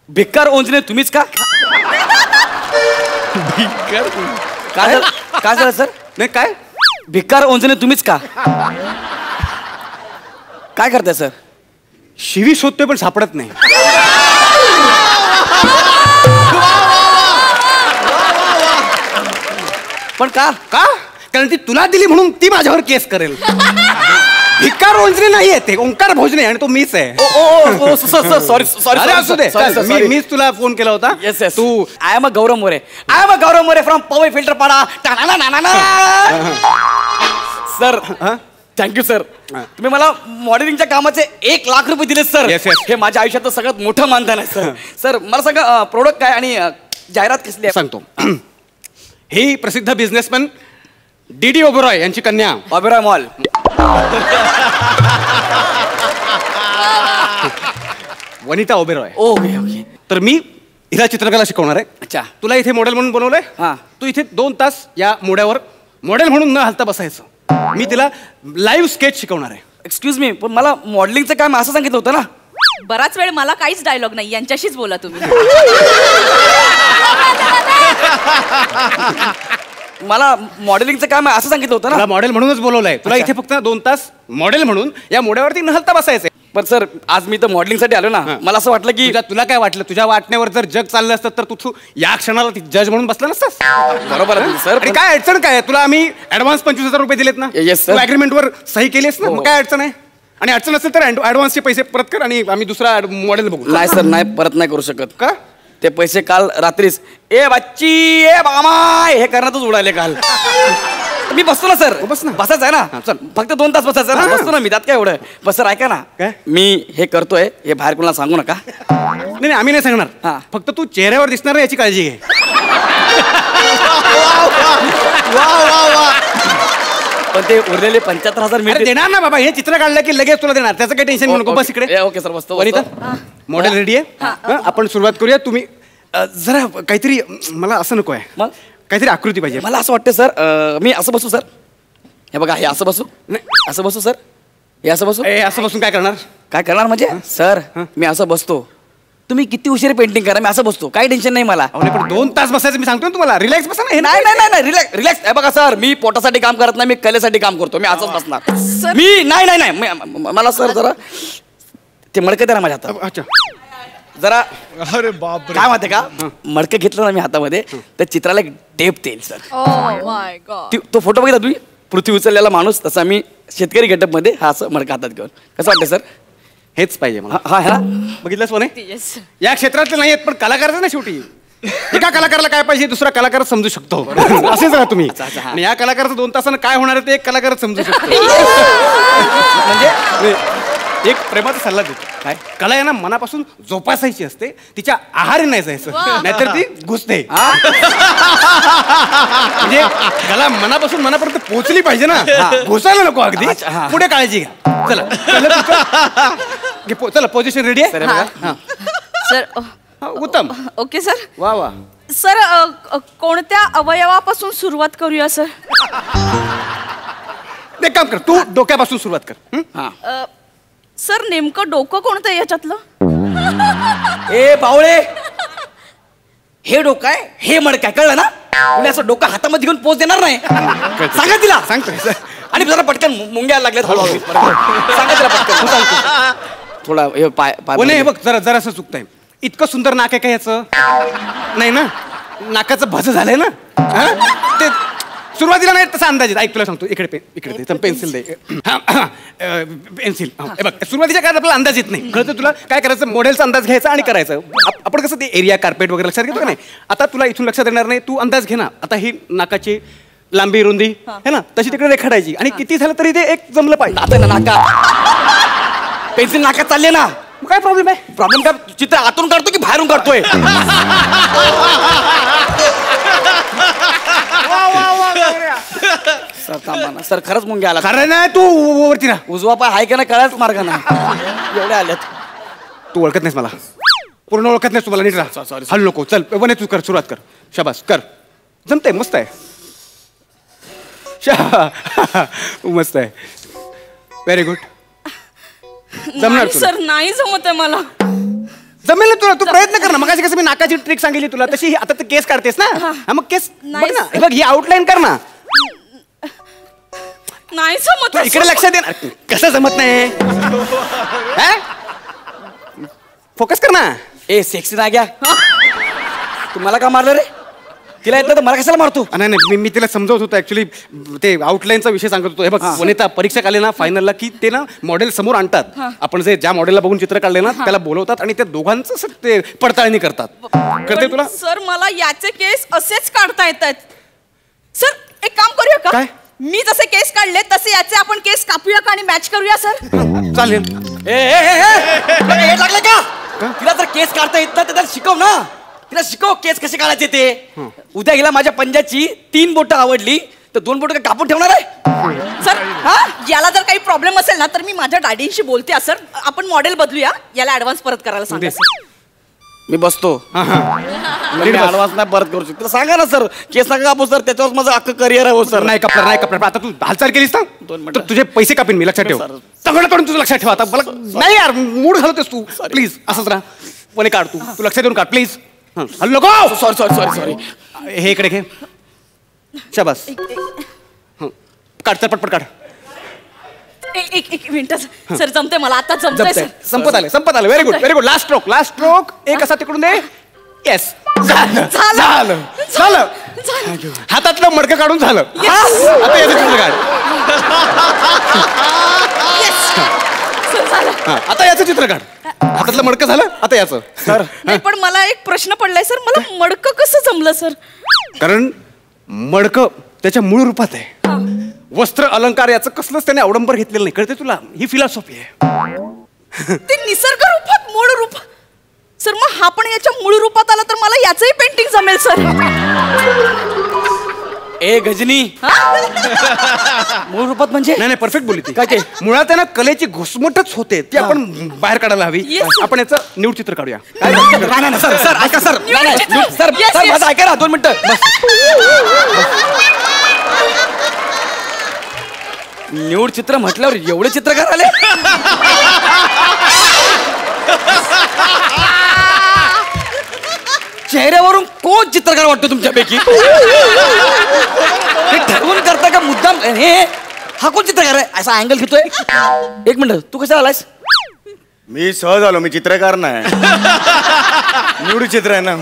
भिक्कार ओंजणे तुम्हीच का? काय झालं सर? नाही काय भिक्कार ओंजणे तुम्हीच का? काय करताय सर? शिवी शोधतोय पण सापडत नाही. पण का? का? कारण ती तुला दिली म्हणून ती माझ्यावर केस करेल. भिक्कार ओंजणे नाहीये ते, ओंकार भोजने, आणि तो मीच आहे. Sorry sorry. अरे असू दे, मीच तुला फोन केला होता. Yes yes. तू I am a Gaurav More. From Powai Filter Pada. Sir thank you sir. तुम्ही मला मॉडेलिंगच्या कामाचे 1 लाख रुपये दिले सर. Yes, yes. हे माझ्या आयुष्याचं सगळ्यात मोठं मानधन आहे सर. सर मला सांगा प्रोडक्ट काय आणि जाहिरात कसली आहे? सांगतो. ही प्रसिद्ध बिझनेसमॅन डी ओबेरॉय यांची कन्या Oberoi mall. Vanita Oberoi. Okay okay. तर मी हिला चित्रकला शिकवणार आहे. अच्छा. तुला इथे मॉडेल म्हणून बनवलंय. हां. तू इथे 2 तास या मोड्यावर मॉडेल म्हणून न हलता बसायचं. मी तिला लाईव्ह स्केच शिकवणार आहे. एक्सक्यूज मी, पण मला मॉडेलिंगचं काम असं सांगितलं होतं ना. बराच वेळ मला काहीच डायलॉग नाही, यांच्याशीच बोला तुम्ही. मला मॉडेलिंगचं काम आहे असं सांगितलं होतं ना. तुला मॉडेल म्हणूनच बोलवलंय. तुला इथे फक्त 2 तास मॉडेल म्हणून या मोड्यावरती न हलता बसायचंय. पण सर आज मी तर मॉडेलिंगसाठी आलो ना. मला असं वाटलं की तुला काय वाटलं? तुझ्या वाटण्यावर जर जग चाललं असतं तर तू या क्षणाला जज म्हणून बसला नसतास. बरोबर आहे सर. आणि काय अडचण काय? तुला आम्ही ऍडव्हान्स 25,000 रुपये दिलेत ना. Yes, sir. तू अग्रीमेंटवर सही केलीस ना. मग काय अडचण आहे? आणि अडचण असेल तर ऍडव्हान्सचे पैसे परत कर आणि आम्ही दुसरा मॉडेल बघू. नाही सर, नाही परत नाही करू शकत. का? ते पैसे काल रात्रीच ए बच्ची ए बामा हे करण्यातच उडाले काल. मी बसतो ना सर. बस ना. बसायचं आहे ना. चल. फक्त 2 तास बसायचं ना. बसतो ना मी, त्यात काय एवढं. बस सर ऐका ना. काय? मी हे करतोय हे बाहेर कोणाला सांगू नका. नाही आम्ही नाही सांगणार. हां. फक्त तू चेहऱ्यावर दिसणार याची काळजी घे. पण ते उरलेले 75,000 मी देणार ना बाबा. हे चित्र काढलं की लगेच तुला देणार. त्याचं काही टेन्शन घेऊ नको. बस इकडे. ओके सर बसतो. वनिता मॉडेल रेडी आहे. आपण सुरुवात करूया. तुम्ही जरा काहीतरी, मला असं नको आहे. मग काहीतरी आकृती पाहिजे. मला असं वाटतं सर मी असं बसू सर. हे बघा हे असं बसू. नाही असं बसू सर. हे असं बसू. असं बसून काय करणार? काय करणार म्हणजे सर मी असं बसतो. तुम्ही किती उशीर पेंटिंग करा, मी असं बसतो. काही टेन्शन नाही मला. पण 2 तास बसायचं मी सांगतो ना तुम्हाला. रिलॅक्स बसा ना. नाही नाही नाही रिलॅक्स रिलॅक्स. हे बघा सर मी पोटासाठी काम करत नाही, मी कलेसाठी काम करतो. मी असंच बसणार. मी नाही नाही नाही मला सर जरा ते मडकं द्या ना माझ्या हातात. अच्छा. जरा अरे बाप काय माहिती का, मडकं घेतलं ना मी हातामध्ये तर चित्राला एक डेप्थ येईल सर. Oh my God. तो फोटो बघितला तुम्ही, पृथ्वी उचललेला माणूस, तसा मी शेतकरी गेटअप मध्ये हा असं मडकं हातात घेऊन. कसं वाटतं सर? हेच पाहिजे मला. हा है ना. बघितलंच पण Yes. या क्षेत्रातले नाही आहेत पण कलाकारच ना शेवटी. एका कलाकाराला काय पाहिजे दुसरा कलाकार समजू शकतो. असेच राहा तुम्ही. आणि या कलाकाराचं 2 तासानं काय होणार आहे ते एक कलाकारच समजू शकतो. म्हणजे एक प्रेमाचा सल्ला देतो. काय? कला आहे ना मनापासून जोपासायची असते, तिच्या आहारी नाही जायचं, नाहीतर ती घुसते. म्हणजे कला मनापासून मनापर्यंत पोहोचली पाहिजे ना, घुसायला नको अगदी. पुढे काळजी घ्या. चला चला पोझिशन रेडी आहे सर. उत्तम. Okay sir. वा वा. सर कोणत्या अवयवापासून सुरुवात करूया सर? एक काम कर, तू डोक्यापासून सुरुवात कर. सर नेमकं डोकं कोणतं याच्यातलं? ए बावळे, हे डोकं आहे हे मडकं आहे, कळलं ना? तुम्ही असं डोकं हातामध्ये घेऊन पोच देणार नाही. सांगा तिला. सांगतो. आणि जरा पटकन मुंग्या लागल्यात. सांगा तिला पटकन. थोडा पाय हे बघ जरासं चुकतंय. इतकं सुंदर नाक आहे का याचं? नाही ना, नाकाचं भज झालंय ना. ते सुरुवातीला नाही तसा अंदाज येत. ऐक तुला सांगतो, इकडे इकडे पेन्सिल दे. पेन्सिल. बघ सुरुवातीच्या काळात आपला अंदाज येत नाही. कळतं तुला काय करायचं? मॉडेलचा अंदाज घ्यायचा आणि करायचं. आपण कसं ते एरिया कार्पेट वगैरे लक्षात घेतो का नाही. आता तुला इथून लक्षात येणार नाही, तू अंदाज घे ना. आता ही नाकाची लांबी रुंदी है ना तशी तिकडे रेखाटायची आणि किती झालं तरी ते एक जमलं पाहिजे. आता नाका पेन्सिल नाकात चालले ना, काय प्रॉब्लेम आहे? प्रॉब्लेम काय? चित्र आतून काढतो की बाहेरून काढतोय? सर खरंच मुंगे आला. खरं नाही, तू वरती ना. उजवा पाय हाय का ना कळायच मार्ग नाही. एवढे आलेत. तू ओळखत नाहीस मला, पूर्ण ओळखत नाहीस तुम्हाला. नीट राहा. सॉरी. हल नको. चल बने तू कर, सुरुवात कर. शाबास कर. जमतंय, मस्त आहे. मस्त आहे. Very good. जमणार सर नाही जमत आहे मला. जमेल ना तुला, तू प्रयत्न कर ना. मग कसं मी नाकाची ट्रिक सांगितली तुला तशी आता ते केस काढतेस ना. हा मग केस बघ ना, हे बघ ही आउटलाईन कर ना. नाही जमत. तू इकडे लक्ष दे ना. कसं जमत नाही? फोकस कर ना. ए सेक्सी ना घ्या, तुम्हाला का मारलं रे? तिला येतं तर मला कशाला मारतो? नाही नाही, मी तिला समजवत होतो ऍक्च्युली, ते आउटलाईनचा विषय सांगत होतो. हे बघ वनिता, परीक्षक आले ना फायनलला की ते ना मॉडेल समोर आणतात. आपण जे ज्या मॉडेलला बघून चित्र काढले ना त्याला बोलवतात आणि त्या दोघांचं ते पडताळणी करतात. करते तुला? सर मला याचे केस असेच काढता येतात. सर एक काम करूया का? काय? मी जसे केस काढले तसे याचे आपण केस कापूया का आणि मॅच करूया सर? चालेल. ए लागले का? तिला जर केस काढता येत ना तर शिकव ना. तिला शिकव केस कसे काढायचे ते. उद्या गेला माझ्या पंजाची 3 बोटं आवडली तर 2 बोटं कापून ठेवणार आहे सर. याला जर काही प्रॉब्लेम असेल ना तर मी माझ्या डॅडींशी बोलते सर. आपण मॉडेल बदलूया, याला ऍडव्हान्स परत करायला सांगा. मी बसतो. ऍडव्हान्स नाही परत करू शकतो. सांगा ना सर, केस नका कापू सर, त्याच्यावर माझं अख्खं करिअर आहे. हो सर. नाही कपडा नाही कपडा. आता तू हालचाल केलीस ना 2 मिनिटं. तर तुझे पैसे कापीन मी, लक्षात ठेव. सगळं तोडून तुझं लक्षात ठेव. आता मला नाही यार, मूड घालवतेस तू. प्लीज असंच राहा. कोणी काढ, तू लक्ष देऊन काढ प्लीज. हल्लो नको. Sorry sorry sorry sorry. हे इकडे घे. शाबास. काढ तर पटपट काढ. एक मिनिट सर, जमते मला आता, जमतंय सर. संपत आलं. Very good very good. Last stroke एक असा तिकडून दे. येस, झालं. हातातलं मडकं काढून झालं. आता याचं चित्र काढ. आता याचं चित्र काढ. हातातलं मडकं झालं, आता याचं. सर पण मला एक प्रश्न पडलाय सर, मला मडकं कसं जमलं सर? कारण मडकं त्याच्या मूळ रूपात आहे. वस्त्र अलंकार याचं कसलंच त्याने अवडंबर घेतलेलं नाही. कळते तुला? ही फिलॉसॉफी आहे. ते निसर्ग रूपात मूळ रूप. सर मग हा पण याच्या मूळ रूपात आला तर मला याचंही पेंटिंग जमेल सर. ए गजनी, मूळ रूपात म्हणजे? नाही परफेक्ट बोलली ती. काय ते? मुळात आहे ना कलेची घुसमटच होते ती आपण बाहेर काढायला हवी. आपण याचं न्यूड चित्र काढूया. सर सर ऐका सर. सर सर माझं ऐका ना 2 मिनिटं. न्यूड चित्र म्हटल्यावर एवढे चित्रकार आले? चेहऱ्यावरून कोण चित्रकार वाटतो तुमच्यापैकी? हे ठरवून करता का मुद्दाम? हे हा कोण चित्रकार आहे? असा अँगल घेतोय. 1 मिनिट, तू कसा आलायस? मी सहज आलो, मी चित्रकार नाही. निवड चित्र आहे ना.